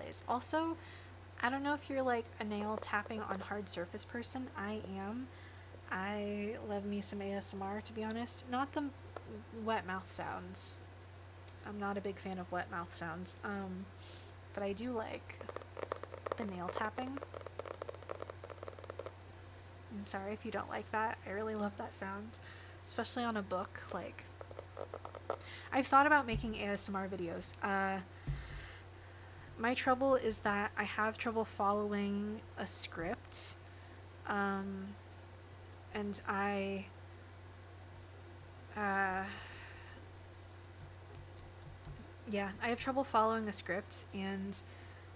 eyes. Also, I don't know if you're like a nail tapping on hard surface person. I am. I love me some ASMR, to be honest. Not the wet mouth sounds. I'm not a big fan of wet mouth sounds. But I do like the nail tapping. I'm sorry if you don't like that. I really love that sound, especially on a book. Like, I've thought about making ASMR videos. My trouble is that I have trouble following a script. And I have trouble following a script, and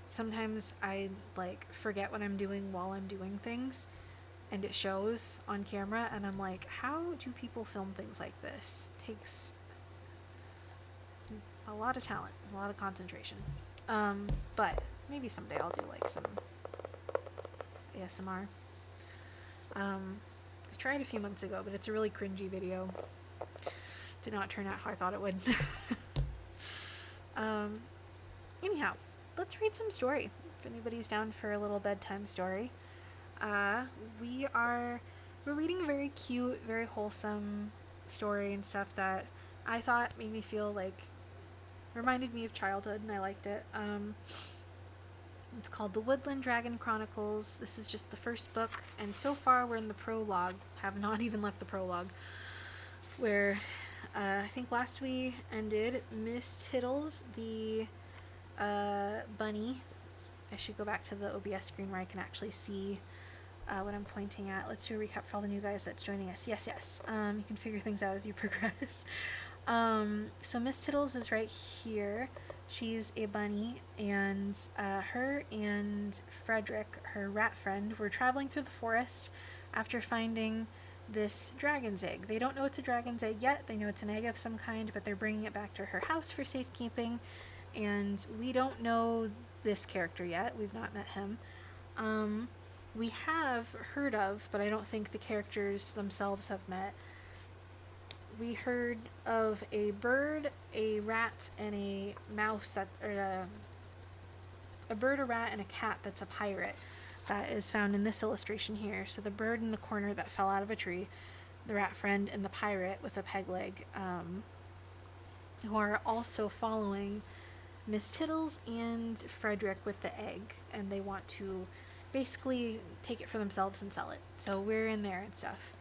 sometimes I like forget what I'm doing while I'm doing things, and it shows on camera, and I'm like, how do people film things like this? It takes a lot of talent, a lot of concentration. But maybe someday I'll do like some ASMR. I tried a few months ago, but it's a really cringy video. Did not turn out how I thought it would. Anyhow, let's read some story. If anybody's down for a little bedtime story. We're reading a very cute, very wholesome story and stuff that I thought made me feel like, reminded me of childhood, and I liked it. It's called The Woodland Dragon Chronicles. This is just the first book, and so far we're in the prologue. Have not even left the prologue, where I think last we ended Miss Tittles, the bunny. I should go back to the OBS screen where I can actually see what I'm pointing at. Let's do a recap for all the new guys that's joining us. Yes. You can figure things out as you progress. So Miss Tittles is right here. She's a bunny, and her and Frederick, her rat friend, were traveling through the forest after finding this dragon's egg. They don't know it's a dragon's egg yet. They know it's an egg of some kind, but they're bringing it back to her house for safekeeping, and we don't know this character yet. We've not met him. We have heard of, but I don't think the characters themselves have met. We heard of a bird, a rat, and a mouse a bird, a rat, and a cat that's a pirate that is found in this illustration here. So the bird in the corner that fell out of a tree, the rat friend, and the pirate with a peg leg, who are also following Miss Tittles and Frederick with the egg, and they want to basically take it for themselves and sell it. So we're in there and stuff.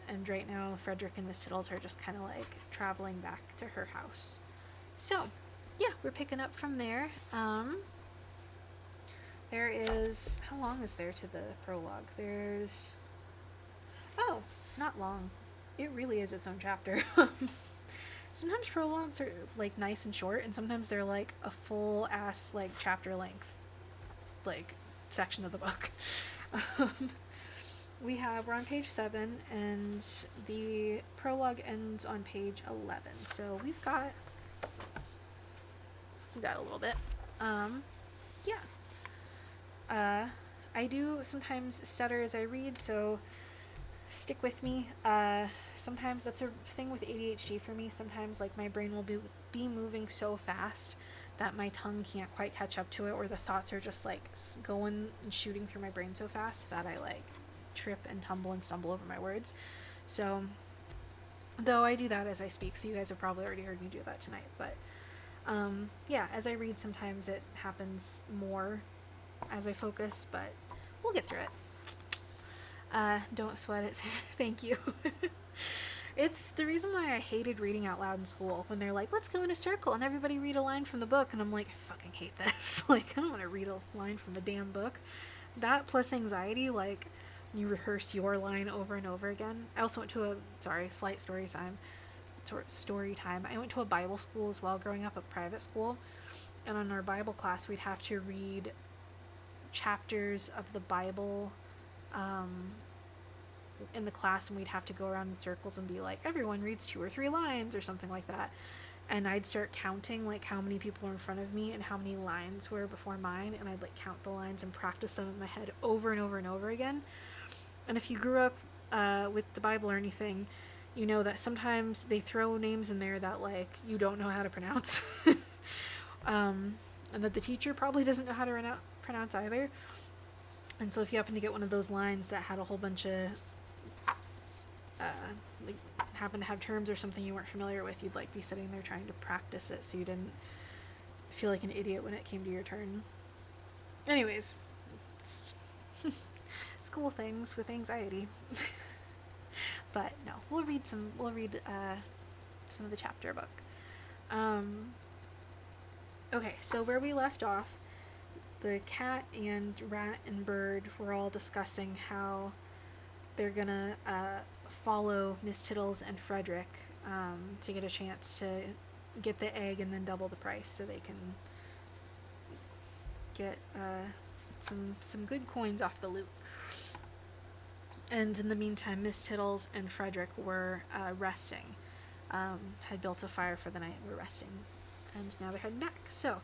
And right now, Frederick and Miss Tittles are just kind of like traveling back to her house. So, yeah, we're picking up from there. There is, how long is there to the prologue? There's, oh, not long. It really is its own chapter. Sometimes prologues are like nice and short, and sometimes they're like a full ass like chapter length like section of the book. We're on page 7, and the prologue ends on page 11. So we've got a little bit. I do sometimes stutter as I read, so stick with me. Sometimes that's a thing with ADHD for me. Sometimes like my brain will be moving so fast that my tongue can't quite catch up to it, or the thoughts are just like going and shooting through my brain so fast that I like trip and tumble and stumble over my words. So, though I do that as I speak, so you guys have probably already heard me do that tonight, but as I read, sometimes it happens more as I focus, but we'll get through it. Don't sweat it. Thank you. It's the reason why I hated reading out loud in school, when they're like, let's go in a circle and everybody read a line from the book, and I'm like, I fucking hate this. Like, I don't want to read a line from the damn book. That plus anxiety, like, you rehearse your line over and over again. I also went to slight story time. I went to a Bible school as well, growing up, a private school, and on our Bible class, we'd have to read chapters of the Bible in the class, and we'd have to go around in circles and be like, everyone reads 2 or 3 lines or something like that. And I'd start counting like how many people were in front of me and how many lines were before mine, and I'd like count the lines and practice them in my head over and over and over again. And if you grew up with the Bible or anything, you know that sometimes they throw names in there that like you don't know how to pronounce. and that the teacher probably doesn't know how to pronounce either. And so if you happen to get one of those lines that had a whole bunch of like happen to have terms or something you weren't familiar with, you'd like be sitting there trying to practice it so you didn't feel like an idiot when it came to your turn. Anyways, school things with anxiety. But no, we'll read some of the chapter book. Okay, so where we left off, the cat and rat and bird were all discussing how they're gonna follow Miss Tittles and Frederick to get a chance to get the egg and then double the price so they can get some good coins off the loot. And in the meantime, Miss Tittles and Frederick were resting. Had built a fire for the night and were resting. And now they're heading back. So,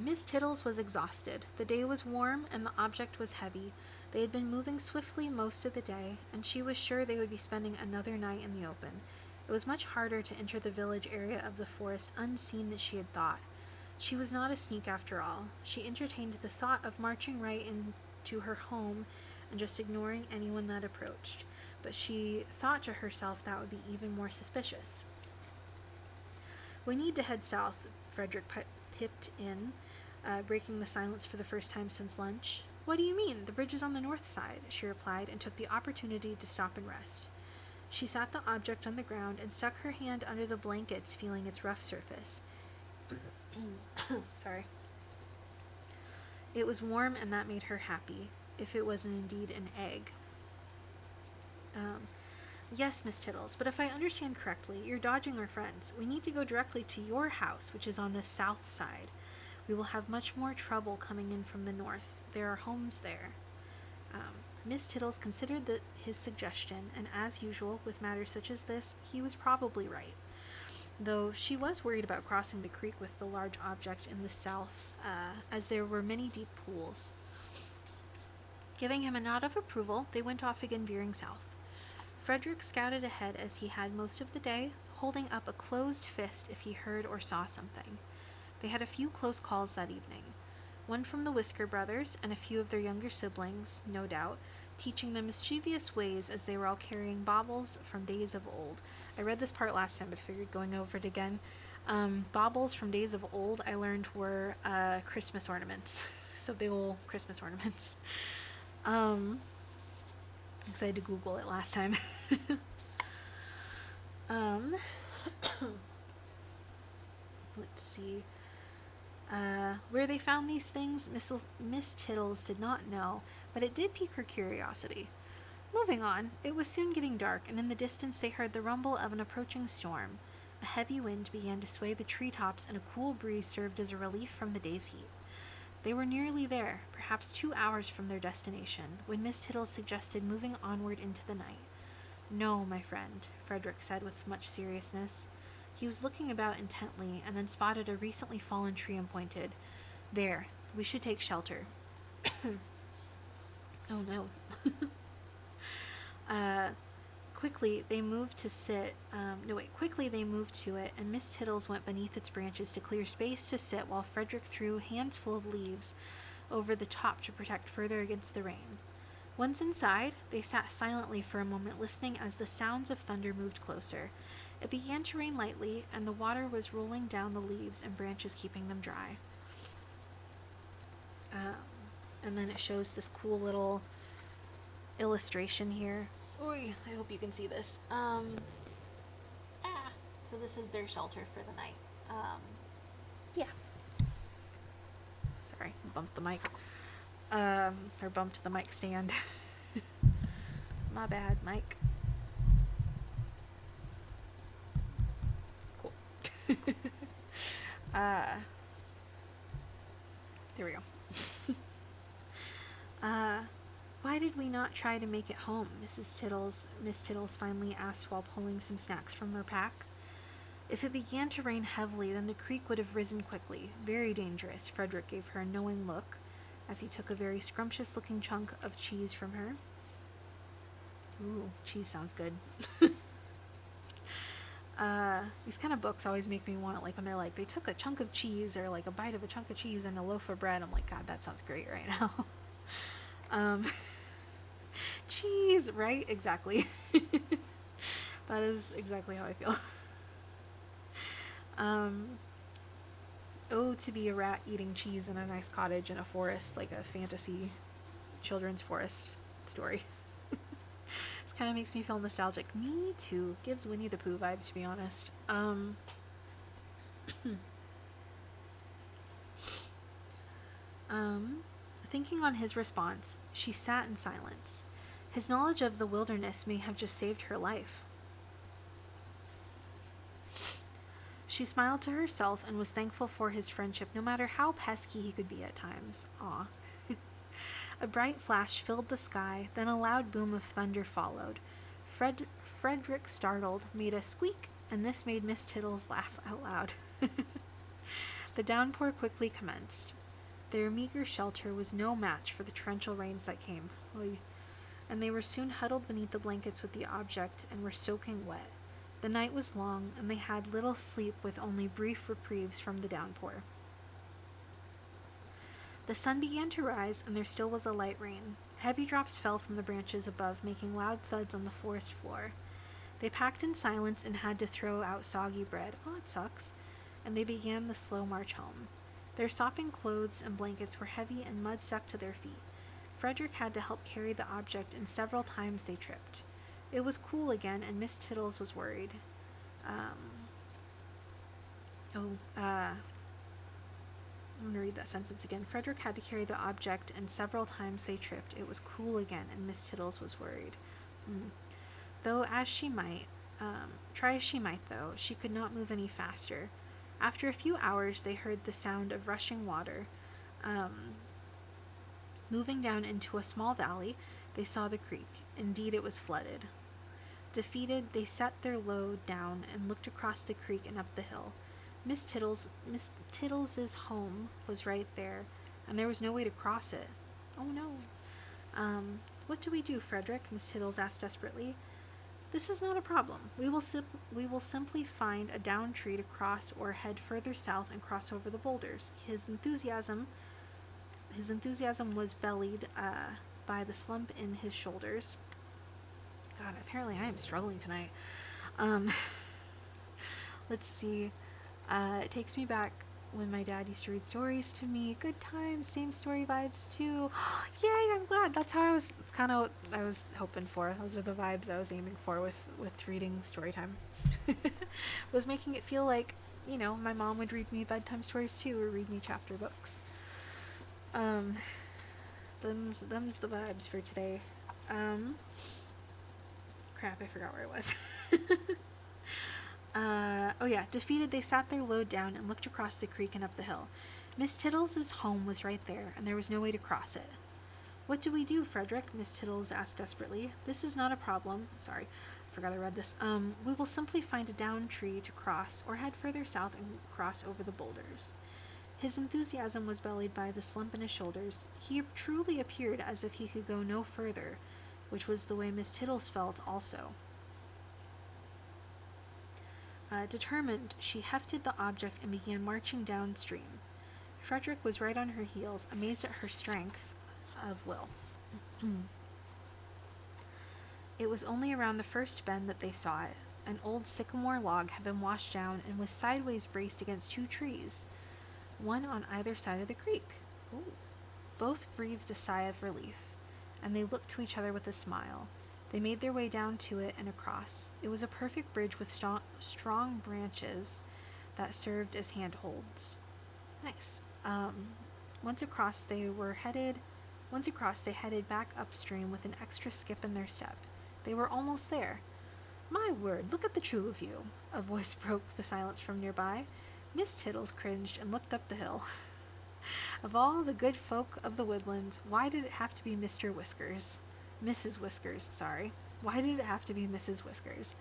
Miss Tittles was exhausted. The day was warm and the object was heavy. They had been moving swiftly most of the day, and she was sure they would be spending another night in the open. It was much harder to enter the village area of the forest unseen than she had thought. She was not a sneak after all. She entertained the thought of marching right into her home and just ignoring anyone that approached. But she thought to herself that would be even more suspicious. We need to head south, Frederick pipped in, breaking the silence for the first time since lunch. What do you mean? The bridge is on the north side, she replied, and took the opportunity to stop and rest. She sat the object on the ground and stuck her hand under the blankets, feeling its rough surface. Sorry. It was warm, and that made her happy, if it was indeed an egg. Yes, Miss Tittles, but if I understand correctly, you're dodging our friends. We need to go directly to your house, which is on the south side. We will have much more trouble coming in from the north. There are homes there. Miss Tittles considered his suggestion, and as usual, with matters such as this, he was probably right. Though she was worried about crossing the creek with the large object in the south, as there were many deep pools. Giving him a nod of approval, they went off again, veering south. Frederick scouted ahead as he had most of the day, holding up a closed fist if he heard or saw something. They had a few close calls that evening. One from the Whisker brothers and a few of their younger siblings, no doubt, teaching them mischievous ways as they were all carrying baubles from days of old. I read this part last time, but I figured going over it again. Baubles from days of old, I learned, were Christmas ornaments. So big old Christmas ornaments. Because I had to Google it last time. Let's see. Where they found these things, Miss Tittles did not know, but it did pique her curiosity. Moving on, it was soon getting dark, and in the distance they heard the rumble of an approaching storm. A heavy wind began to sway the treetops, and a cool breeze served as a relief from the day's heat. They were nearly there, perhaps 2 hours from their destination, when Miss Tittles suggested moving onward into the night. No, my friend, Frederick said with much seriousness. He was looking about intently, and then spotted a recently fallen tree and pointed. There, we should take shelter. Oh no. Quickly they moved to it, and Miss Tittles went beneath its branches to clear space to sit while Frederick threw hands full of leaves over the top to protect further against the rain. Once inside, they sat silently for a moment, listening as the sounds of thunder moved closer. It began to rain lightly, and the water was rolling down the leaves and branches, keeping them dry. And then it shows this cool little illustration here. Oy, I hope you can see this. So this is their shelter for the night. Yeah. Sorry, bumped the mic. Or bumped the mic stand. My bad, Mike. Cool. There we go. Why did we not try to make it home? Miss Tittles finally asked while pulling some snacks from her pack. If it began to rain heavily, then the creek would have risen quickly. Very dangerous. Frederick gave her a knowing look as he took a very scrumptious-looking chunk of cheese from her. Ooh, cheese sounds good. These kind of books always make me want, like when they're like, they took a chunk of cheese or like a bite of a chunk of cheese and a loaf of bread. I'm like, God, that sounds great right now. um, cheese, right? Exactly. That is exactly how I feel. um, oh, to be a rat eating cheese in a nice cottage in a forest, like a fantasy children's forest story. This kind of makes me feel nostalgic. Me too. Gives Winnie the Pooh vibes, to be honest. Um, Thinking on his response, she sat in silence. His knowledge of the wilderness may have just saved her life. She smiled to herself and was thankful for his friendship, no matter how pesky he could be at times. Aw. A bright flash filled the sky, then a loud boom of thunder followed. Frederick, startled, made a squeak, and this made Miss Tittles laugh out loud. The downpour quickly commenced. Their meager shelter was no match for the torrential rains that came, and they were soon huddled beneath the blankets with the object and were soaking wet. The night was long, and they had little sleep with only brief reprieves from the downpour. The sun began to rise, and there still was a light rain. Heavy drops fell from the branches above, making loud thuds on the forest floor. They packed in silence and had to throw out soggy bread. Oh, it sucks. And they began the slow march home. Their sopping clothes and blankets were heavy and mud stuck to their feet. Frederick had to help carry the object, and several times they tripped. It was cool again, and Miss Tittles was worried. I'm going to read that sentence again. Frederick had to carry the object, and several times they tripped. It was cool again, and Miss Tittles was worried. Though as she might, try as she might, though, she could not move any faster. After a few hours, they heard the sound of rushing water. Moving down into a small valley, they saw the creek. Indeed, it was flooded. Defeated, they set their load down and looked across the creek and up the hill. Miss Tittles's home was right there, and there was no way to cross it. Oh no. What do we do, Frederick? Miss Tittles asked desperately. This is not a problem. We will simply find a down tree to cross or head further south and cross over the boulders. His enthusiasm was belied by the slump in his shoulders. God, apparently I am struggling tonight. Let's see. It takes me back when my dad used to read stories to me. Good times, same story vibes too. Yay, I'm glad. That's how it's kind of what I was hoping for. Those are the vibes I was aiming for with reading Storytime. Was making it feel like, my mom would read me bedtime stories too, or read me chapter books. Them's the vibes for today. Crap, I forgot where I was. Defeated, they sat their load down and looked across the creek and up the hill. Miss Tittles' home was right there, and there was no way to cross it. What do we do, Frederick? Miss Tittles asked desperately. This is not a problem. Sorry, I forgot I read this. We will simply find a down tree to cross, or head further south and cross over the boulders. His enthusiasm was belied by the slump in his shoulders. He truly appeared as if he could go no further, which was the way Miss Tittles felt also. Determined, she hefted the object and began marching downstream. Frederick was right on her heels, amazed at her strength of will. It was only around the first bend that they saw it. An old sycamore log had been washed down and was sideways braced against two trees, one on either side of the creek. Ooh. Both breathed a sigh of relief, and they looked to each other with a smile. They made their way down to it and across. It was a perfect bridge with strong branches that served as handholds. Nice. Once across, they headed back upstream with an extra skip in their step. They were almost there. My word, look at the two of you, a voice broke the silence from nearby. Miss Tittles cringed and looked up the hill. Of all the good folk of the Woodlands, why did it have to be Mr. Whiskers? Mrs. Whiskers, sorry. Why did it have to be Mrs. Whiskers?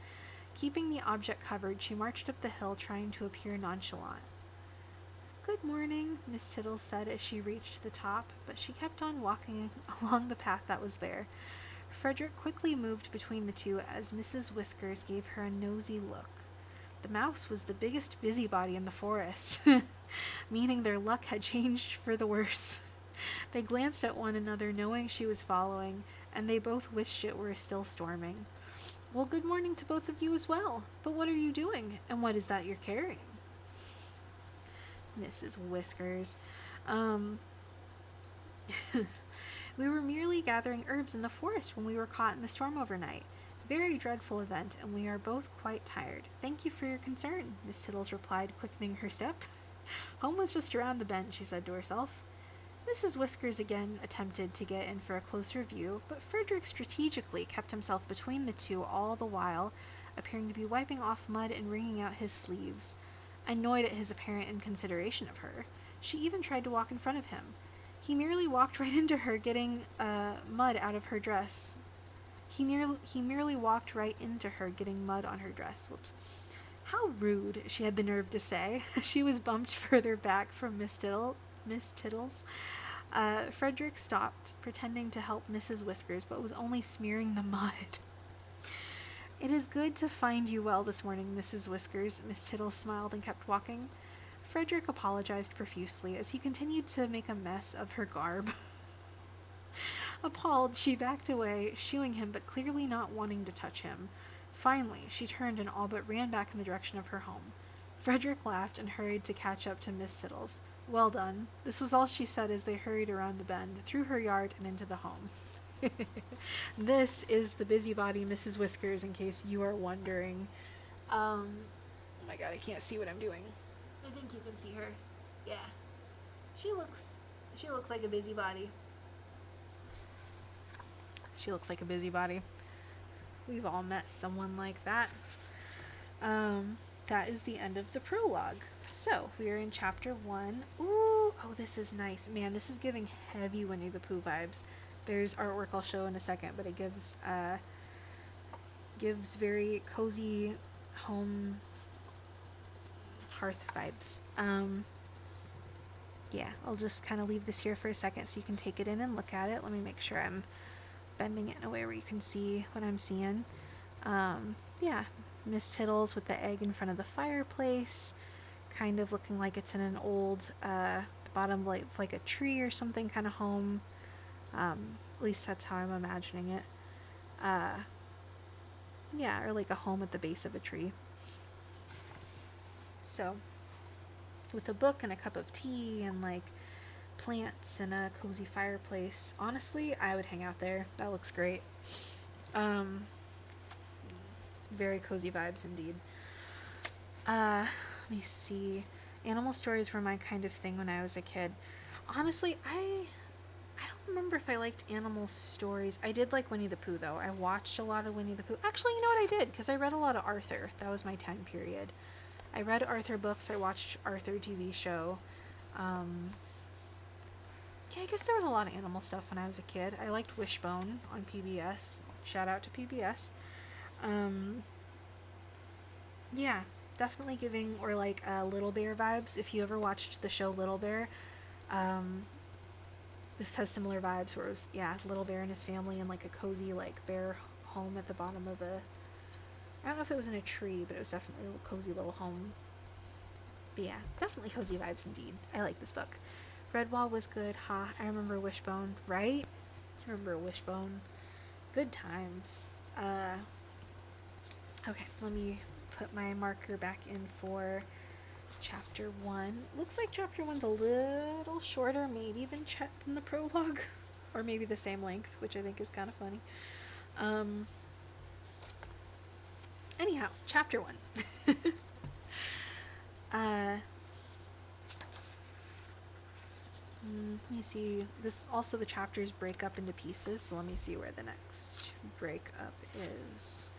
Keeping the object covered, she marched up the hill, trying to appear nonchalant. Good morning, Miss Tittles said as she reached the top, but she kept on walking along the path that was there. Frederick quickly moved between the two as Mrs. Whiskers gave her a nosy look. The mouse was the biggest busybody in the forest, meaning their luck had changed for the worse. They glanced at one another, knowing she was following, and they both wished it were still storming. Well, good morning to both of you as well. But what are you doing? And what is that you're carrying? Mrs. Whiskers. We were merely gathering herbs in the forest when we were caught in the storm overnight. Very dreadful event, and we are both quite tired. Thank you for your concern, Miss Tiddles replied, quickening her step. Home was just around the bend, she said to herself. Mrs. Whiskers again attempted to get in for a closer view, but Frederick strategically kept himself between the two all the while, appearing to be wiping off mud and wringing out his sleeves. Annoyed at his apparent inconsideration of her, she even tried to walk in front of him. He merely walked right into her, getting mud out of her dress. He merely walked right into her, getting mud on her dress. Whoops. How rude, she had the nerve to say. She was bumped further back from Miss Tiddles. Frederick stopped, pretending to help Mrs. Whiskers, but was only smearing the mud. It is good to find you well this morning, Mrs. Whiskers. Miss Tiddles smiled and kept walking. Frederick apologized profusely as he continued to make a mess of her garb. Appalled, she backed away, shooing him but clearly not wanting to touch him. Finally, she turned and all but ran back in the direction of her home. Frederick laughed and hurried to catch up to Miss Tiddles. Well done. This was all she said as they hurried around the bend, through her yard, and into the home. This is the busybody Mrs. Whiskers, in case you are wondering. Oh my god, I can't see what I'm doing. I think you can see her. Yeah. She looks like a busybody. She looks like a busybody. We've all met someone like that. That is the end of the prologue. So, we are in chapter 1. Ooh, oh, this is nice. Man, this is giving heavy Winnie the Pooh vibes. There's artwork I'll show in a second, but it gives very cozy home hearth vibes. Yeah, I'll just kind of leave this here for a second so you can take it in and look at it. Let me make sure I'm bending it in a way where you can see what I'm seeing. Yeah, Miss Tiddles with the egg in front of the fireplace, kind of looking like it's in an old, the bottom like a tree or something kind of home. At least that's how I'm imagining it. Yeah, or like a home at the base of a tree. So, with a book and a cup of tea and like plants and a cozy fireplace, honestly, I would hang out there. That looks great. Very cozy vibes indeed. Let me see. Animal stories were my kind of thing when I was a kid. Honestly, I don't remember if I liked animal stories. I did like Winnie the Pooh, though. I watched a lot of Winnie the Pooh. Actually, you know what I did? Because I read a lot of Arthur. That was my time period. I read Arthur books. I watched Arthur TV show. Yeah, I guess there was a lot of animal stuff when I was a kid. I liked Wishbone on PBS. Shout out to PBS. Yeah, definitely giving, or like Little Bear vibes. If you ever watched the show Little Bear, this has similar vibes where it was, yeah, Little Bear and his family in like a cozy like bear home at the bottom of a, I don't know if it was in a tree, but it was definitely a cozy little home. But yeah, definitely cozy vibes indeed. I like this book. Redwall was good, I remember Wishbone, right? I remember Wishbone. Good times. Okay, let me put my marker back in for chapter 1. Looks like chapter 1's a little shorter maybe than the prologue. Or maybe the same length, which I think is kind of funny. Anyhow, chapter 1. Let me see. This also, the chapters break up into pieces, so let me see where the next break up is.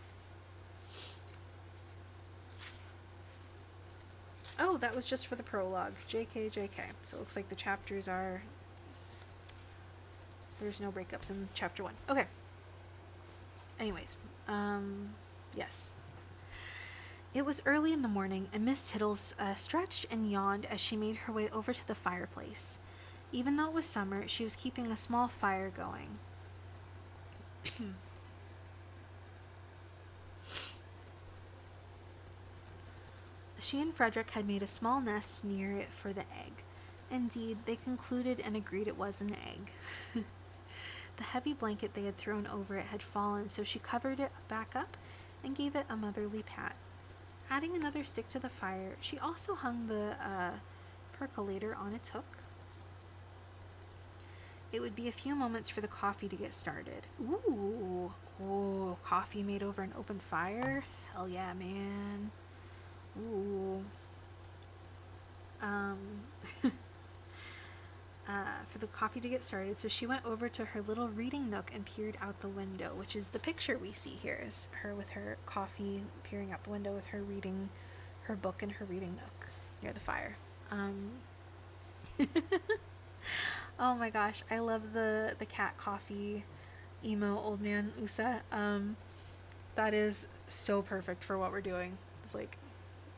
Oh, that was just for the prologue. JK. So it looks like the chapters are... There's no breakups in chapter 1. Okay. Anyways, yes. It was early in the morning, and Miss Tiddles stretched and yawned as she made her way over to the fireplace. Even though it was summer, she was keeping a small fire going. She and Frederick had made a small nest near it for the egg. Indeed, they concluded and agreed it was an egg. The heavy blanket they had thrown over it had fallen, so she covered it back up and gave it a motherly pat. Adding another stick to the fire, she also hung the percolator on its hook. It would be a few moments for the coffee to get started. Ooh, coffee made over an open fire? Hell yeah, man. Ooh. For the coffee to get started, so she went over to her little reading nook and peered out the window, which is the picture we see here, is her with her coffee peering out the window with her reading her book in her reading nook near the fire. Oh my gosh, I love the cat coffee emo old man Usa. That is so perfect for what we're doing. It's like,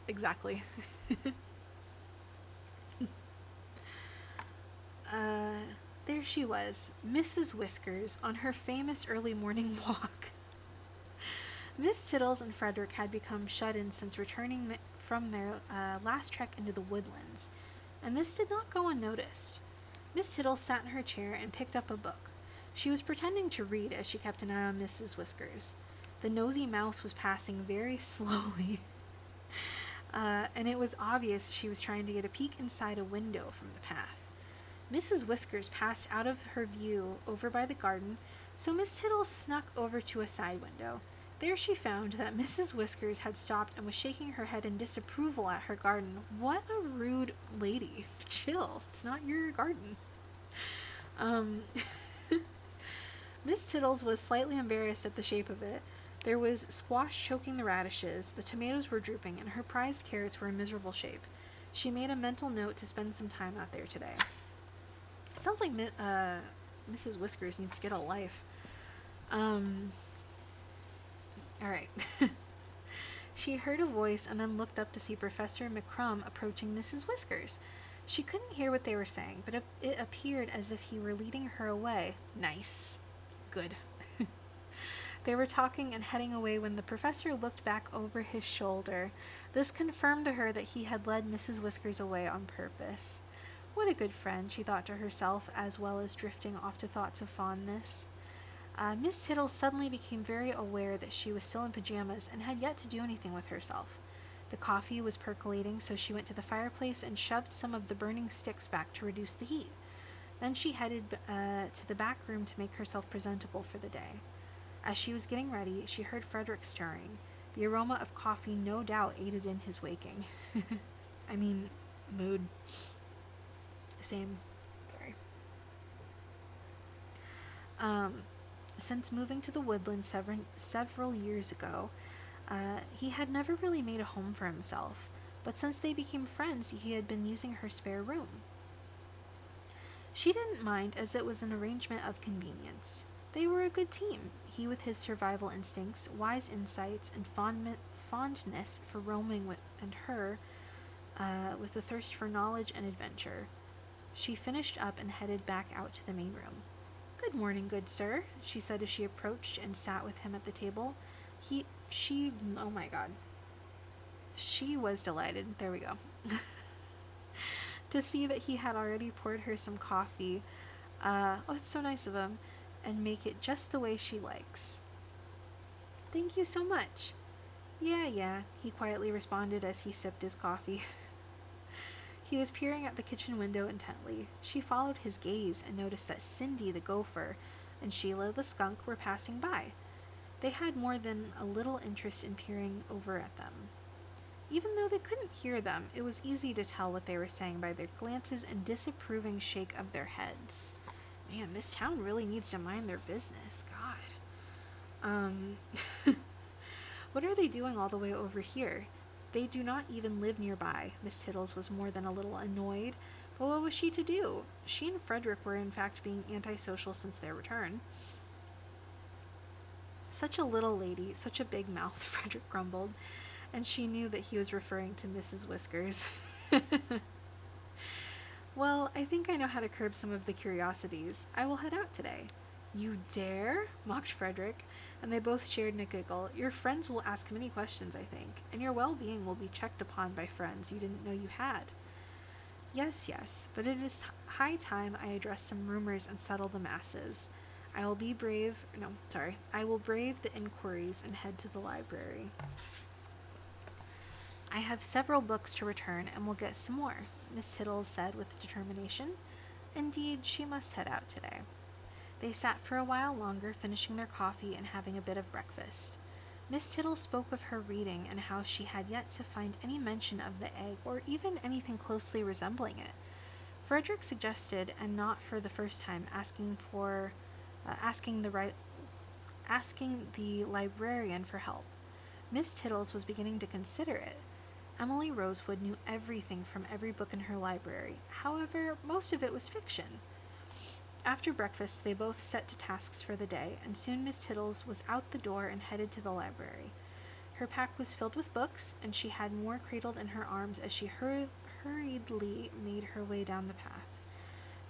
exactly. There she was, Mrs. Whiskers, on her famous early morning walk. Miss Tittles and Frederick had become shut-in since returning from their last trek into the woodlands, and this did not go unnoticed. Miss Tittles sat in her chair and picked up a book. She was pretending to read as she kept an eye on Mrs. Whiskers. The nosy mouse was passing very slowly, and it was obvious she was trying to get a peek inside a window from the path. Mrs. Whiskers passed out of her view over by the garden, so Miss Tittles snuck over to a side window. There she found that Mrs. Whiskers had stopped and was shaking her head in disapproval at her garden. What a rude lady. Chill. It's not your garden. Miss Tittles was slightly embarrassed at the shape of it. There was squash choking the radishes, the tomatoes were drooping, and her prized carrots were in miserable shape. She made a mental note to spend some time out there today. It sounds like Mrs. Whiskers needs to get a life. Alright. She heard a voice and then looked up to see Professor McCrum approaching Mrs. Whiskers. She couldn't hear what they were saying, but it appeared as if he were leading her away. Nice. Good. They were talking and heading away when the professor looked back over his shoulder. This confirmed to her that he had led Mrs. Whiskers away on purpose. What a good friend, she thought to herself, as well as drifting off to thoughts of fondness. Miss Tittles suddenly became very aware that she was still in pajamas and had yet to do anything with herself. The coffee was percolating, so she went to the fireplace and shoved some of the burning sticks back to reduce the heat. Then she headed to the back room to make herself presentable for the day. As she was getting ready, she heard Frederick stirring. The aroma of coffee no doubt aided in his waking. I mean, mood. Same. Sorry. Since moving to the woodland several years ago, he had never really made a home for himself, but since they became friends, he had been using her spare room. She didn't mind, as it was an arrangement of convenience. They were a good team, he with his survival instincts, wise insights, and fondness for roaming and her with a thirst for knowledge and adventure. She finished up and headed back out to the main room. "Good morning, good sir," she said as she approached and sat with him at the table. Oh my god. She was delighted, there we go, to see that he had already poured her some coffee. Oh, it's so nice of him, and make it just the way she likes. "Thank you so much." Yeah, he quietly responded as he sipped his coffee. He was peering at the kitchen window intently. She followed his gaze and noticed that Cindy the gopher and Sheila the skunk were passing by. They had more than a little interest in peering over at them. Even though they couldn't hear them, it was easy to tell what they were saying by their glances and disapproving shake of their heads. Man, this town really needs to mind their business. God. What are they doing all the way over here? They do not even live nearby. Miss Tittles was more than a little annoyed, but what was she to do? She and Frederick were in fact being antisocial since their return. "Such a little lady, such a big mouth," Frederick grumbled, and she knew that he was referring to Mrs. Whiskers. "Well, I think I know how to curb some of the curiosities. I will head out today." "You dare?" mocked Frederick, and they both shared in a giggle. Your friends will ask many questions, I think, and your well-being will be checked upon by friends you didn't know you had. Yes, yes, but it is high time I address some rumors and settle the masses. I will I will brave the inquiries and head to the library. I have several books to return and will get some more, Miss Tittles said with determination. Indeed, she must head out today. They sat for a while longer, finishing their coffee and having a bit of breakfast. Miss Tittle spoke of her reading and how she had yet to find any mention of the egg or even anything closely resembling it. Frederick suggested, and not for the first time, asking the librarian for help. Miss Tittles was beginning to consider it. Emily Rosewood knew everything from every book in her library. However, most of it was fiction. After breakfast, they both set to tasks for the day, and soon Miss Tittles was out the door and headed to the library. Her pack was filled with books, and she had more cradled in her arms as she hurriedly made her way down the path.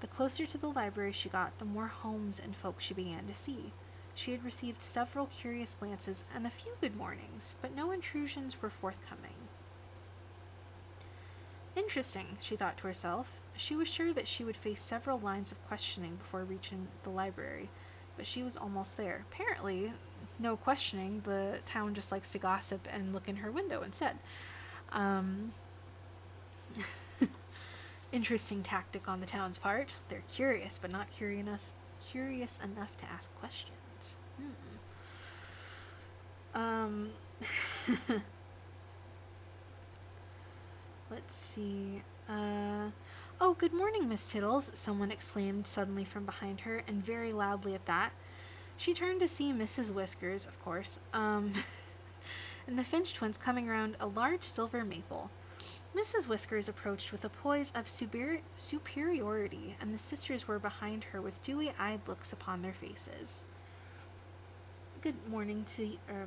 The closer to the library she got, the more homes and folk she began to see. She had received several curious glances and a few good mornings, but no intrusions were forthcoming. Interesting, she thought to herself. She was sure that she would face several lines of questioning before reaching the library, but she was almost there. Apparently, no questioning, the town just likes to gossip and look in her window instead. Interesting tactic on the town's part. They're curious, but not curious enough to ask questions. Let's see. Oh, good morning, Miss Tittles, someone exclaimed suddenly from behind her, and very loudly at that. She turned to see Mrs. Whiskers, of course, and the Finch twins coming around a large silver maple. Mrs. Whiskers approached with a poise of superiority, and the sisters were behind her with dewy-eyed looks upon their faces. Good morning to, oh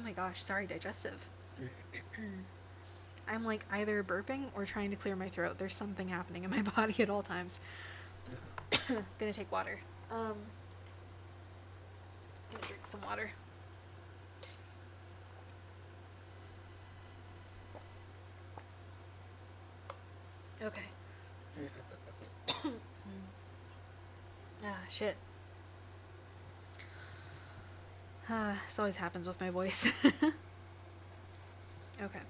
my gosh, sorry, digestive. I'm like either burping or trying to clear my throat. There's something happening in my body at all times. Gonna take water. Gonna drink some water. Okay. Shit. This always happens with my voice. Okay.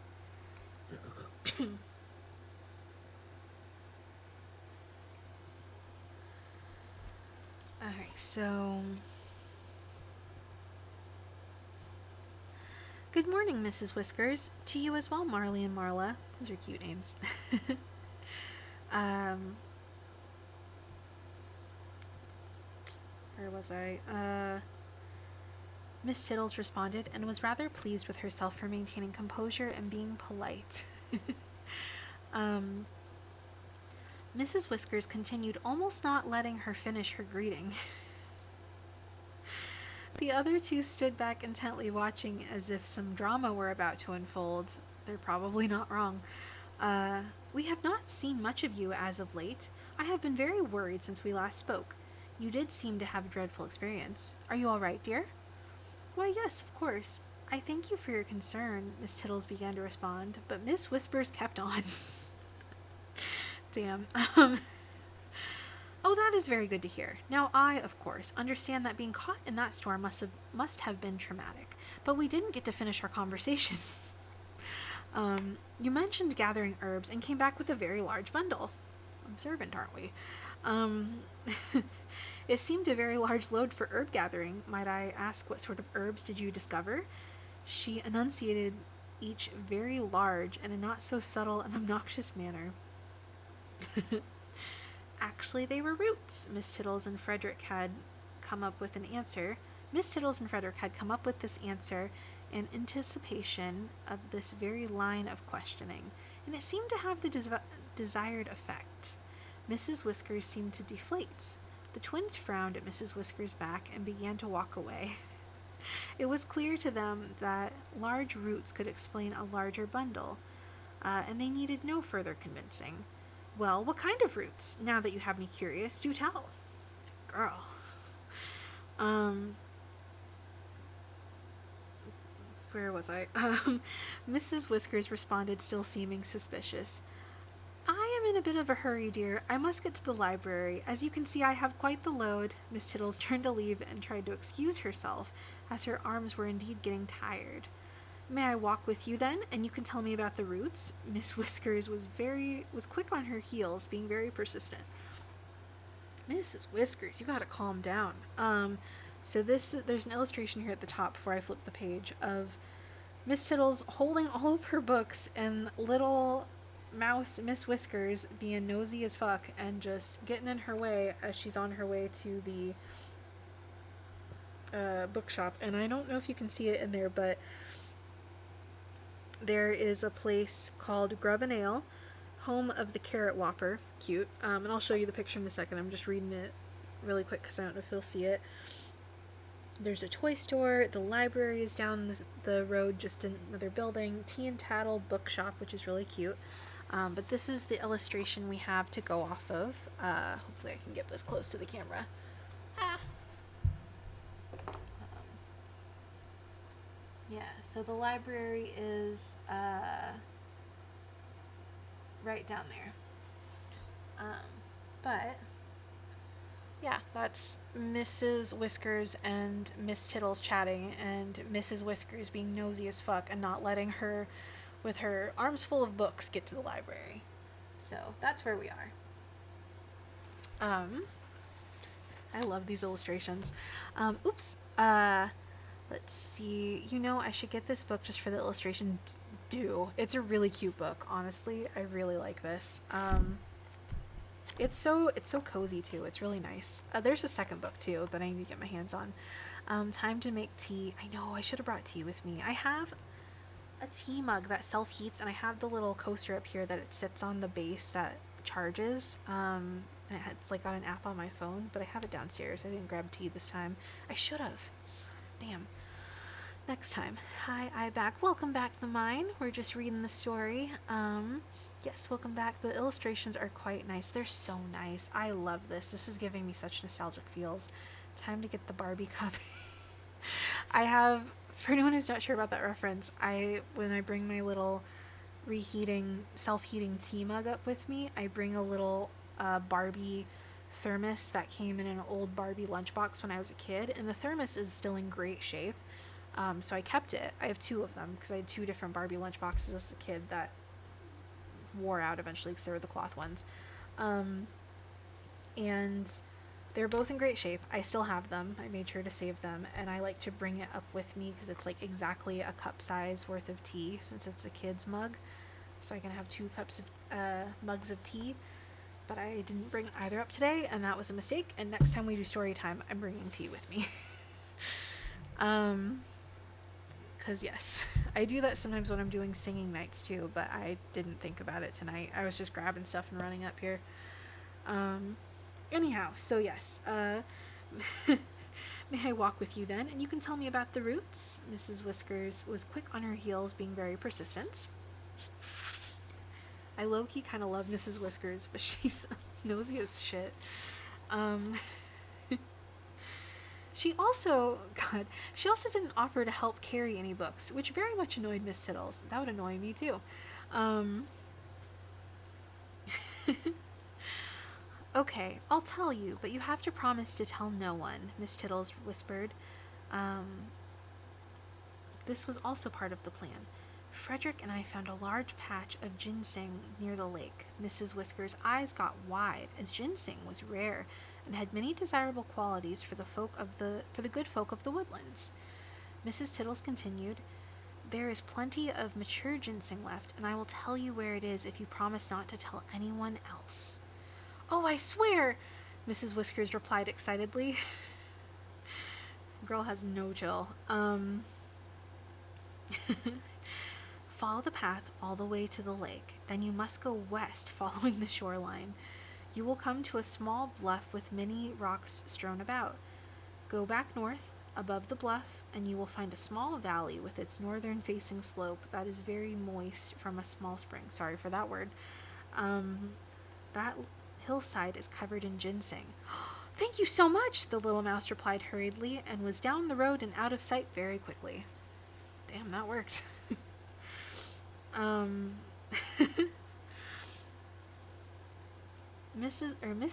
Alright, so... Good morning, Mrs. Whiskers. To you as well, Marley and Marla. Those are cute names. Where was I? Miss Tittles responded and was rather pleased with herself for maintaining composure and being polite. Mrs. Whiskers continued, almost not letting her finish her greeting. The other two stood back intently watching as if some drama were about to unfold. They're probably not wrong. We have not seen much of you as of late. I have been very worried since we last spoke. You did seem to have a dreadful experience. Are you all right, dear? Why, yes, of course. I thank you for your concern, Miss Tittles began to respond, but Miss Whispers kept on. Damn. Oh, that is very good to hear. Now I, of course, understand that being caught in that storm must have been traumatic, but we didn't get to finish our conversation. You mentioned gathering herbs and came back with a very large bundle. Observant, aren't we? It seemed a very large load for herb gathering. Might I ask what sort of herbs did you discover? She enunciated each very large in a not so subtle and obnoxious manner. Actually, they were roots. Miss Tittles and Frederick had come up with an answer. Miss Tittles and Frederick had come up with this answer in anticipation of this very line of questioning, and it seemed to have the desired effect. Mrs. Whiskers seemed to deflate. The twins frowned at Mrs. Whiskers' back and began to walk away. It was clear to them that large roots could explain a larger bundle, and they needed no further convincing. Well, what kind of roots? Now that you have me curious, do tell. Girl. where was I? Mrs. Whiskers responded, still seeming suspicious. I am in a bit of a hurry, dear. I must get to the library. As you can see, I have quite the load. Miss Tittles turned to leave and tried to excuse herself, as her arms were indeed getting tired. May I walk with you then, and you can tell me about the routes? Miss Whiskers was quick on her heels, being very persistent. Mrs. Whiskers, you gotta calm down. So there's an illustration here at the top before I flip the page of Miss Tittles holding all of her books and little mouse Miss Whiskers being nosy as fuck and just getting in her way as she's on her way to the bookshop. And I don't know if you can see it in there, but there is a place called Grub and Ale, home of the Carrot Whopper. Cute. And I'll show you the picture in a second. I'm just reading it really quick because I don't know if you'll see it. There's a toy store. The library is down the road, just in another building. Tea and Tattle Bookshop, which is really cute. But this is the illustration we have to go off of. Hopefully I can get this close to the camera. Yeah, so the library is right down there. But yeah, that's Mrs. Whiskers and Miss Tittles chatting, and Mrs. Whiskers being nosy as fuck and not letting her, with her arms full of books, get to the library. So that's where we are. I love these illustrations. Let's see. You know, I should get this book just for the illustration. It's a really cute book, honestly. I really like this. It's so cozy too. It's really nice. There's a second book too that I need to get my hands on. Time to make tea. I know, I should have brought tea with me. I have a tea mug that self-heats, and I have the little coaster up here that it sits on the base that charges. And it's like got an app on my phone, but I have it downstairs. I didn't grab tea this time. I should have. Damn. Next time. Hi, I back. Welcome back to the mine. We're just reading the story. Yes, welcome back. The illustrations are quite nice. They're so nice. I love this. This is giving me such nostalgic feels. Time to get the Barbie cup. I have, for anyone who's not sure about that reference, when I bring my little self-heating tea mug up with me, I bring a little Barbie thermos that came in an old Barbie lunchbox when I was a kid, and the thermos is still in great shape. So I kept it. I have two of them because I had two different Barbie lunchboxes as a kid that wore out eventually because they were the cloth ones. And they're both in great shape. I still have them. I made sure to save them, and I like to bring it up with me because it's like exactly a cup size worth of tea since it's a kid's mug. So I can have 2 cups of mugs of tea. But I didn't bring either up today, and that was a mistake. And next time we do story time, I'm bringing tea with me. Because yes, I do that sometimes when I'm doing singing nights too, but I didn't think about it tonight. I was just grabbing stuff and running up here. Anyhow, so yes, may I walk with you then, and you can tell me about the routes? Mrs. Whiskers was quick on her heels, being very persistent. I low-key kind of love Mrs. Whiskers, but she's nosy as shit. She also didn't offer to help carry any books, which very much annoyed Miss Tittles. That would annoy me too. Okay, I'll tell you, but you have to promise to tell no one, Miss Tittles whispered. This was also part of the plan. Frederick and I found a large patch of ginseng near the lake. Mrs. Whiskers' eyes got wide, as ginseng was rare and had many desirable qualities for the good folk of the woodlands. Mrs. Tittles continued, "There is plenty of mature ginseng left, and I will tell you where it is if you promise not to tell anyone else." "Oh, I swear!" Mrs. Whiskers replied excitedly. Girl has no chill. Follow the path all the way to the lake. Then you must go west following the shoreline. You will come to a small bluff with many rocks strewn about. Go back north, above the bluff, and you will find a small valley with its northern-facing slope that is very moist from a small spring. Sorry for that word. That hillside is covered in ginseng. "Thank you so much," the little mouse replied hurriedly, and was down the road and out of sight very quickly. Damn, that worked. um, Miss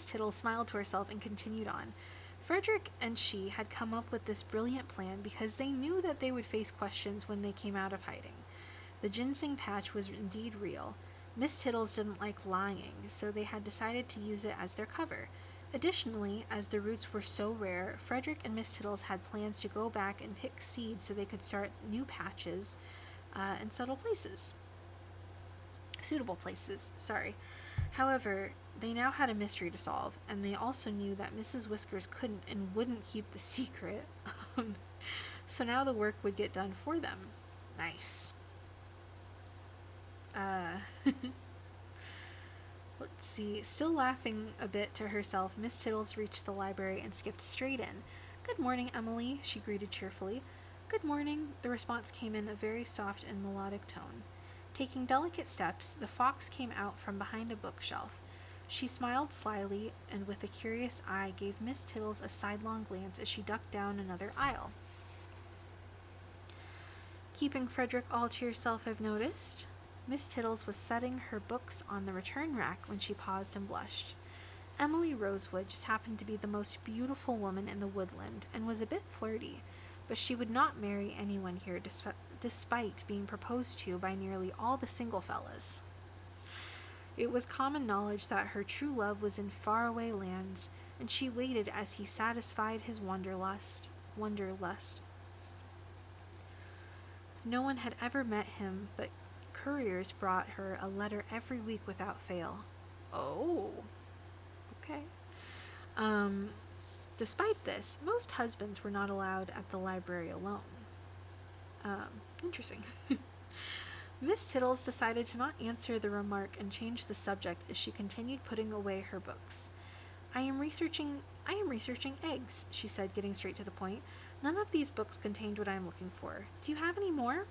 Tittle smiled to herself and continued on. Frederick and she had come up with this brilliant plan because they knew that they would face questions when they came out of hiding. The ginseng patch was indeed real. Miss Tittles didn't like lying, so they had decided to use it as their cover. Additionally, as the roots were so rare, Frederick and Miss Tittles had plans to go back and pick seeds so they could start new patches in suitable places, sorry. However, they now had a mystery to solve, and they also knew that Mrs. Whiskers couldn't and wouldn't keep the secret. So now the work would get done for them. Nice. Let's see. Still laughing a bit to herself, Miss Tittles reached the library and skipped straight in. "Good morning, Emily," she greeted cheerfully. "Good morning," the response came in a very soft and melodic tone. Taking delicate steps, the fox came out from behind a bookshelf. She smiled slyly and with a curious eye gave Miss Tittles a sidelong glance as she ducked down another aisle. "Keeping Frederick all to yourself, I've noticed." Miss Tittles was setting her books on the return rack when she paused and blushed. Emily Rosewood just happened to be the most beautiful woman in the Woodland and was a bit flirty, but she would not marry anyone here despite being proposed to by nearly all the single fellas. It was common knowledge that her true love was in faraway lands, and she waited as he satisfied his wanderlust. No one had ever met him, but couriers brought her a letter every week without fail. Oh, okay. Despite this, most husbands were not allowed at the library alone. Interesting. Miss Tittles decided to not answer the remark and changed the subject as she continued putting away her books. I am researching eggs," she said, getting straight to the point. "None of these books contained what I am looking for. Do you have any more?"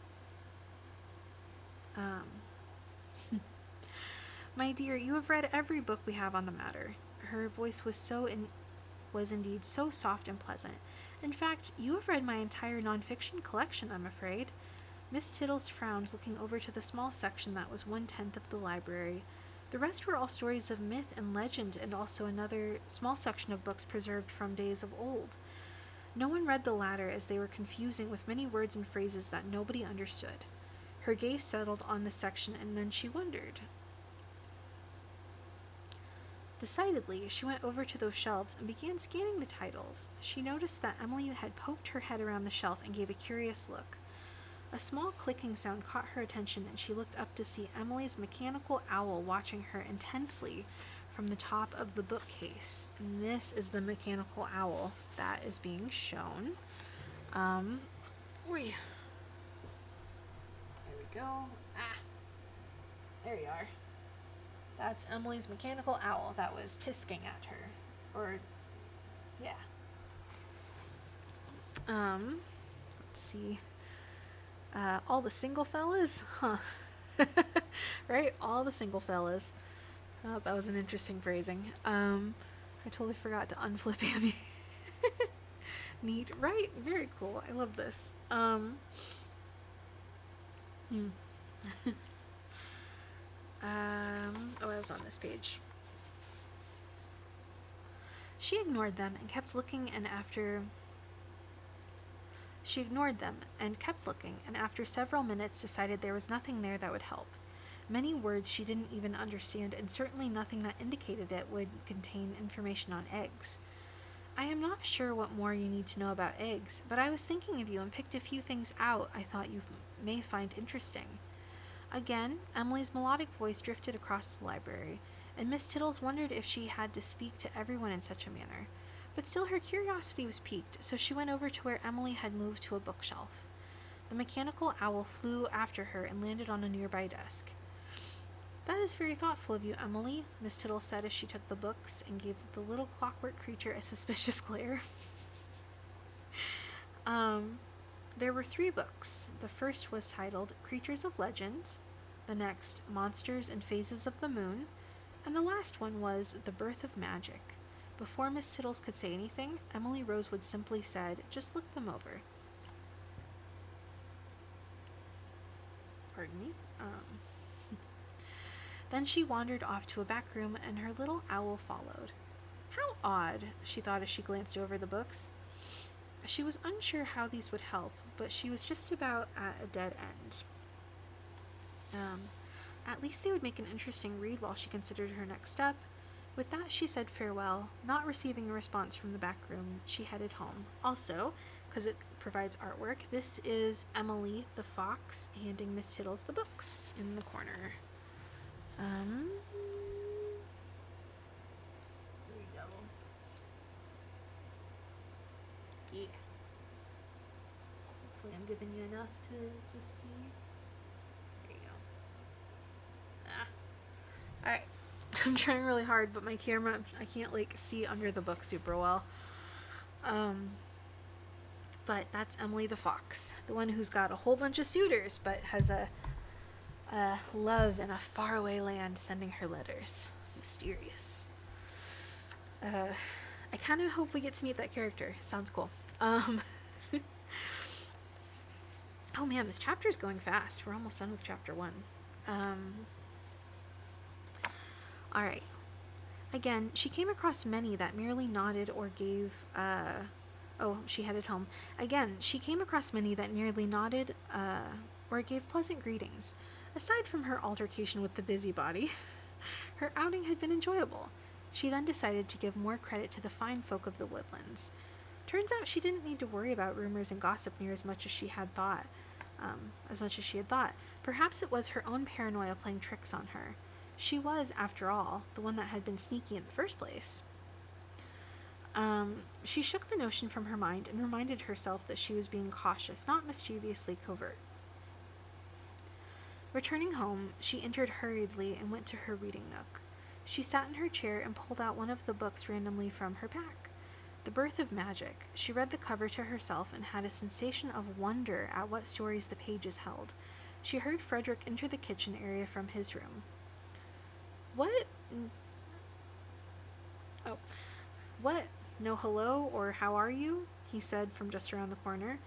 "My dear, you have read every book we have on the matter." Her voice was indeed so soft and pleasant. "In fact, you have read my entire nonfiction collection, I'm afraid." Miss Tittles frowned, looking over to the small section that was 1/10 of the library. The rest were all stories of myth and legend, and also another small section of books preserved from days of old. No one read the latter, as they were confusing with many words and phrases that nobody understood. Her gaze settled on the section, and then she wondered. Decidedly, she went over to those shelves and began scanning the titles. She noticed that Emily had poked her head around the shelf and gave a curious look. A small clicking sound caught her attention, and she looked up to see Emily's mechanical owl watching her intensely from the top of the bookcase. And this is the mechanical owl that is being shown. There we go. There you are. That's Emily's mechanical owl that was tisking at her. Or, yeah. Let's see. All the single fellas? Huh. Right? All the single fellas. Oh, that was an interesting phrasing. I totally forgot to unflip Annie. Neat. Right? Very cool. I love this. I was on this page. She ignored them and kept looking, and after several minutes decided there was nothing there that would help. Many words she didn't even understand, and certainly nothing that indicated it would contain information on eggs. "I am not sure what more you need to know about eggs, but I was thinking of you and picked a few things out I thought you may find interesting." Again, Emily's melodic voice drifted across the library, and Miss Tittles wondered if she had to speak to everyone in such a manner. But still her curiosity was piqued, so she went over to where Emily had moved to a bookshelf. The mechanical owl flew after her and landed on a nearby desk. "That is very thoughtful of you, Emily," Miss Tittles said as she took the books and gave the little clockwork creature a suspicious glare. There were 3 books. The first was titled Creatures of Legend, the next Monsters and Phases of the Moon, and the last one was The Birth of Magic. Before Miss Tittles could say anything, Emily Rosewood simply said, "Just look them over." pardon me. Then she wandered off to a back room, and her little owl followed. How odd, she thought as she glanced over the books. She was unsure how these would help, but she was just about at a dead end. At least they would make an interesting read while she considered her next step. With that, she said farewell. Not receiving a response from the back room, she headed home. Also, because it provides artwork, this is Emily the Fox handing Miss Tittles the books in the corner. There we go. Yeah. Hopefully I'm giving you enough to see. There you go. Alright. I'm trying really hard, but my camera, I can't like see under the book super well. But that's Emily the Fox, the one who's got a whole bunch of suitors, but has a love in a faraway land sending her letters. Mysterious. I kind of hope we get to meet that character. Sounds cool. Oh man, this chapter is going fast. We're almost done with chapter 1. Alright. Again, she came across many that merely nodded or gave, she headed home. Again, she came across many that merely nodded, or gave pleasant greetings. Aside from her altercation with the busybody, her outing had been enjoyable. She then decided to give more credit to the fine folk of the Woodlands. Turns out she didn't need to worry about rumors and gossip near as much as she had thought. Perhaps it was her own paranoia playing tricks on her. She was, after all, the one that had been sneaky in the first place. She shook the notion from her mind and reminded herself that she was being cautious, not mischievously covert. Returning home, she entered hurriedly and went to her reading nook. She sat in her chair and pulled out one of the books randomly from her pack. The Birth of Magic. She read the cover to herself and had a sensation of wonder at what stories the pages held. She heard Frederick enter the kitchen area from his room. What? Oh. What? No hello or how are you? He said from just around the corner.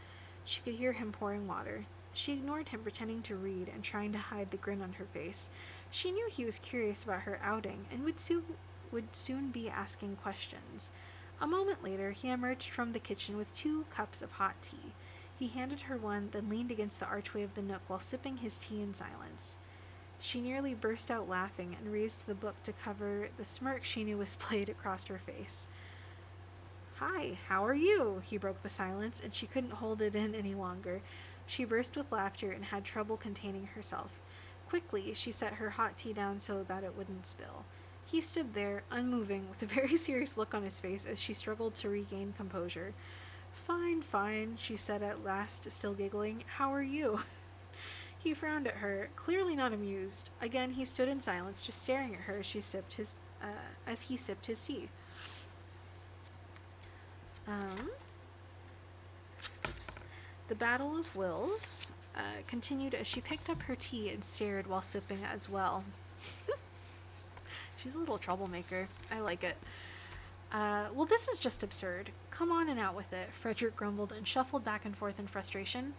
She could hear him pouring water. She ignored him, pretending to read and trying to hide the grin on her face. She knew he was curious about her outing and would soon be asking questions. A moment later, he emerged from the kitchen with 2 cups of hot tea. He handed her one, then leaned against the archway of the nook while sipping his tea in silence. She nearly burst out laughing and raised the book to cover the smirk she knew was played across her face. Hi, how are you? He broke the silence, and she couldn't hold it in any longer. She burst with laughter and had trouble containing herself. Quickly, she set her hot tea down so that it wouldn't spill. He stood there, unmoving, with a very serious look on his face as she struggled to regain composure. Fine, fine, she said at last, still giggling. How are you? He frowned at her, clearly not amused. Again, he stood in silence, just staring at her as he sipped his tea. The Battle of Wills continued as she picked up her tea and stared while sipping as well. She's a little troublemaker. I like it. Well, this is just absurd. Come on and out with it, Frederick grumbled and shuffled back and forth in frustration.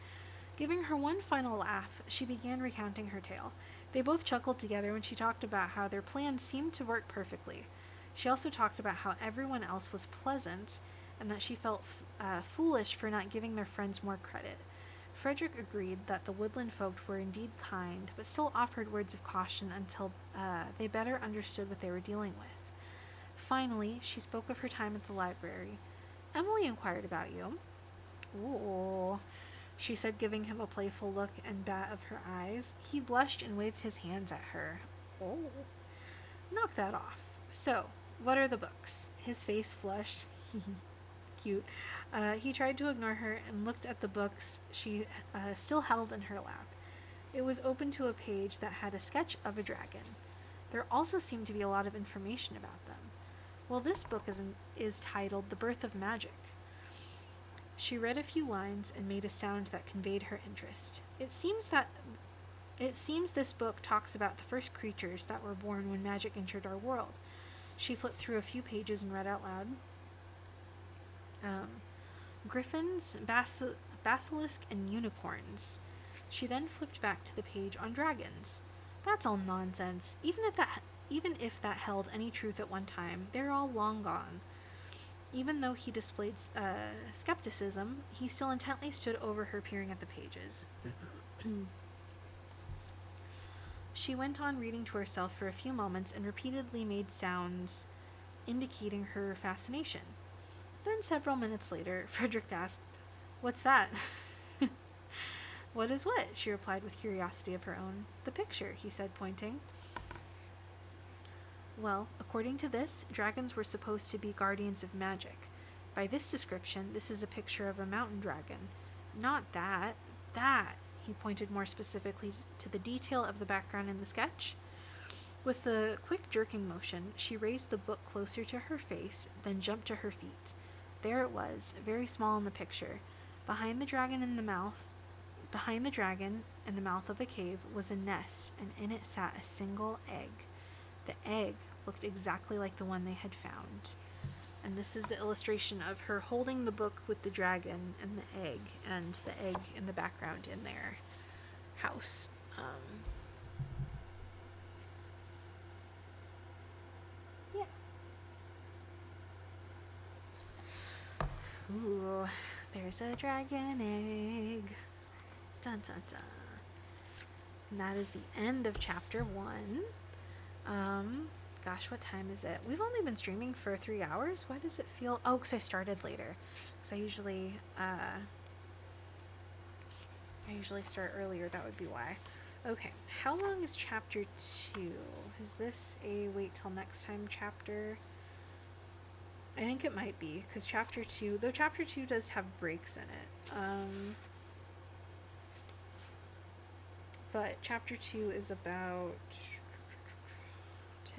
Giving her one final laugh, she began recounting her tale. They both chuckled together when she talked about how their plans seemed to work perfectly. She also talked about how everyone else was pleasant and that she felt foolish for not giving their friends more credit. Frederick agreed that the Woodland folk were indeed kind, but still offered words of caution until they better understood what they were dealing with. Finally, she spoke of her time at the library. Emily inquired about you. Ooh, she said, giving him a playful look and bat of her eyes. He blushed and waved his hands at her. Oh, knock that off. So, what are the books? His face flushed. Cute. He tried to ignore her and looked at the books she still held in her lap. It was open to a page that had a sketch of a dragon. There also seemed to be a lot of information about them. Well, this book is titled The Birth of Magic. She read a few lines and made a sound that conveyed her interest. It seems this book talks about the first creatures that were born when magic entered our world. She flipped through a few pages and read out loud. Griffins, basilisk, and unicorns. She then flipped back to the page on dragons. That's all nonsense. Even if that held any truth at one time, they're all long gone. Even though he displayed skepticism, he still intently stood over her, peering at the pages. She went on reading to herself for a few moments and repeatedly made sounds indicating her fascination. Then, several minutes later, Frederick asked, "What's that?" "What is what?" she replied with curiosity of her own. "The picture," he said, pointing. "Well, according to this, dragons were supposed to be guardians of magic. By this description, this is a picture of a mountain dragon. Not that. That." He pointed more specifically to the detail of the background in the sketch. With a quick jerking motion, she raised the book closer to her face, then jumped to her feet. There it was, very small in the picture. Behind the dragon in the mouth of a cave was a nest, and in it sat a single egg. The egg looked exactly like the one they had found. And this is the illustration of her holding the book with the dragon and the egg in the background in their house. Yeah. Ooh, there's a dragon egg. Dun dun dun. And that is the end of chapter 1. Gosh, what time is it? We've only been streaming for 3 hours. Why does it feel... Oh, because I started later. Because I usually start earlier. That would be why. Okay, how long is chapter 2? Is this a wait till next time chapter? I think it might be, because chapter 2... Though chapter 2 does have breaks in it. But chapter 2 is about... 10...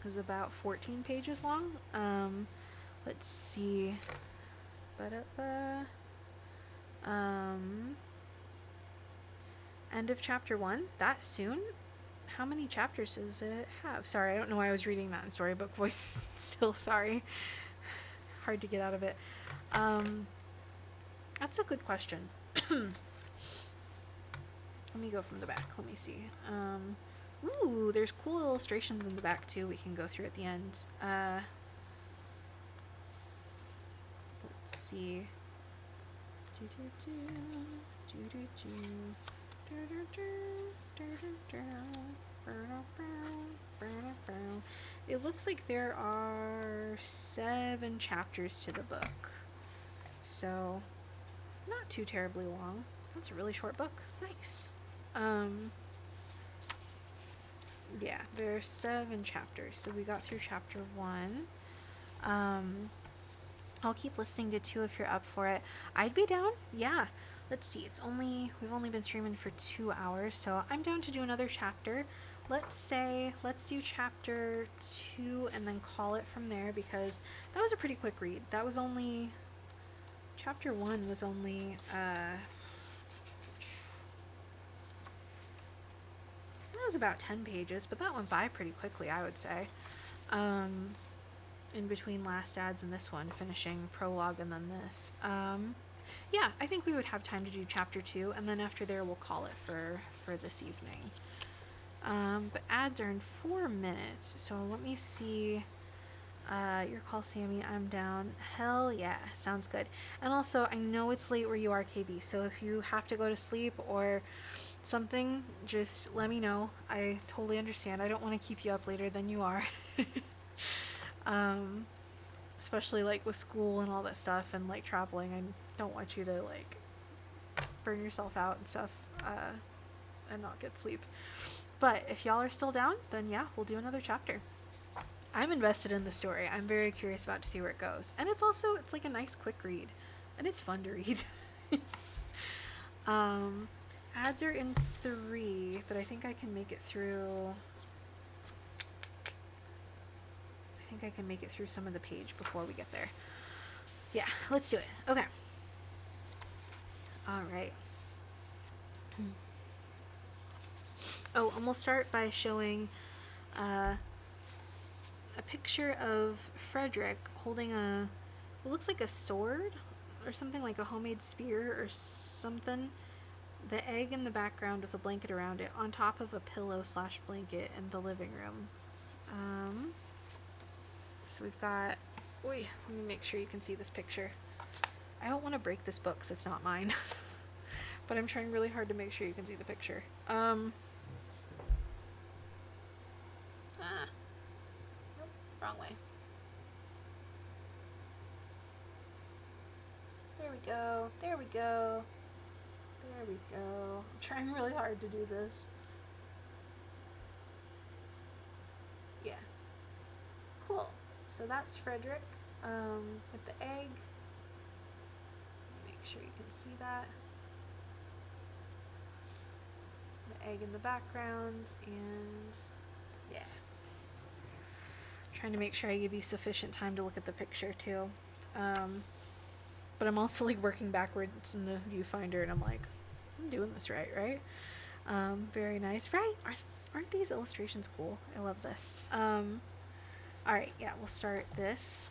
is about 14 pages long. Let's see. End of chapter 1? That soon? How many chapters does it have? Sorry, I don't know why I was reading that in storybook voice. Still sorry. Hard to get out of it. That's a good question. Let me go from the back. Let me see. Ooh, there's cool illustrations in the back too we can go through at the end. Let's see. It looks like there are 7 chapters to the book. So, not too terribly long. That's a really short book. Nice. Yeah, there are 7 chapters. So we got through chapter 1. I'll keep listening to 2 if you're up for it. I'd be down. Yeah. Let's see. We've only been streaming for 2 hours, so I'm down to do another chapter. Let's do chapter 2 and then call it from there, because that was a pretty quick read. Chapter 1 was only, that was about 10 pages, but that went by pretty quickly, I would say. In between last ads and this one, finishing prologue and then this. Yeah, I think we would have time to do chapter 2, and then after there we'll call it for this evening. But ads are in 4 minutes, so let me see. Your call, Sammy. I'm down. Hell yeah, sounds good. And also, I know it's late where you are, KB, so if you have to go to sleep or something, just let me know. I totally understand. I don't want to keep you up later than you are. Especially like with school and all that stuff and like traveling. I don't want you to like burn yourself out and stuff and not get sleep. But if y'all are still down, then yeah, we'll do another chapter. I'm invested in the story. I'm very curious about to see where it goes. And it's like a nice quick read. And it's fun to read. Ads are in 3, but I think I can make it through... some of the page before we get there. Yeah, let's do it. Okay. Alright. Oh, and we'll start by showing a picture of Frederick holding it looks like a sword. or something like a homemade spear or something. The egg in the background with a blanket around it, on top of a pillow slash blanket in the living room. So we've got. Wait, let me make sure you can see this picture. I don't want to break this book because it's not mine. But I'm trying really hard to make sure you can see the picture. Nope, wrong way. There we go. There we go. There we go. I'm trying really hard to do this. Yeah. Cool. So that's Frederick with the egg. Make sure you can see that. The egg in the background, and yeah. Trying to make sure I give you sufficient time to look at the picture too. But I'm also like working backwards in the viewfinder, and I'm like, I'm doing this right? Very nice, right? Aren't these illustrations cool? I love this. Alright, yeah, we'll start this.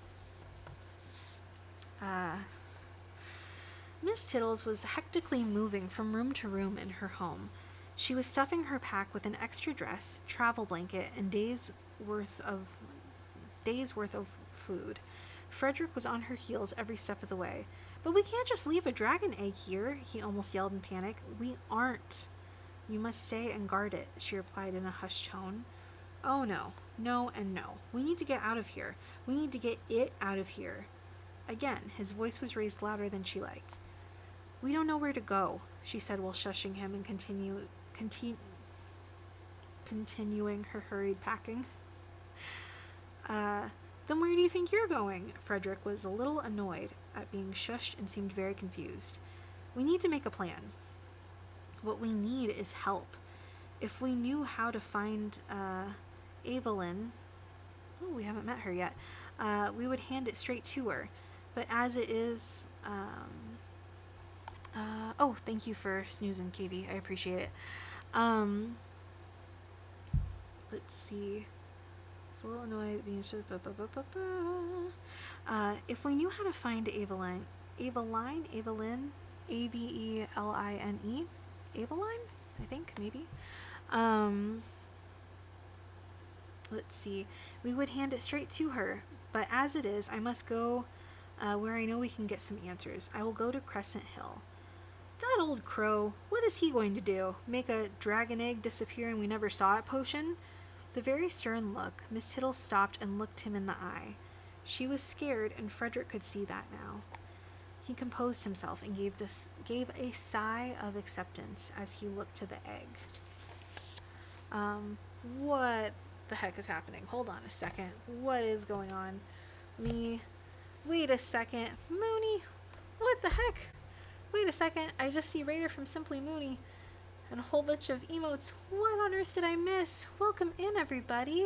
Miss Tittles was hectically moving from room to room in her home. She was stuffing her pack with an extra dress, travel blanket, and days worth of food. Frederick was on her heels every step of the way. But we can't just leave a dragon egg here, he almost yelled in panic. We aren't. You must stay and guard it, she replied in a hushed tone. Oh no, no and no. We need to get out of here. We need to get it out of here. Again, his voice was raised louder than she liked. We don't know where to go, she said while shushing him and continuing her hurried packing. Then where do you think you're going? Frederick was a little annoyed at being shushed and seemed very confused. We need to make a plan. What we need is help. If we knew how to find Evelyn, we haven't met her yet, we would hand it straight to her. But as it is, thank you for snoozing, Katie. I appreciate it. Let's see. It's a little annoyed being if we knew how to find Evelyn, Aveline, Aveline, Aveline, I think, maybe. Let's see. We would hand it straight to her, but as it is, I must go where I know we can get some answers. I will go to Crescent Hill. That old crow, what is he going to do? Make a dragon egg disappear and we never saw it potion? With a very stern look, Miss Tittles stopped and looked him in the eye. She was scared, and Frederick could see that now. He composed himself and gave a sigh of acceptance as he looked to the egg. What the heck is happening? Hold on a second. What is going on? Wait a second. Mooney, what the heck? Wait a second. I just see Raider from Simply Mooney and a whole bunch of emotes. What on earth did I miss? Welcome in, everybody.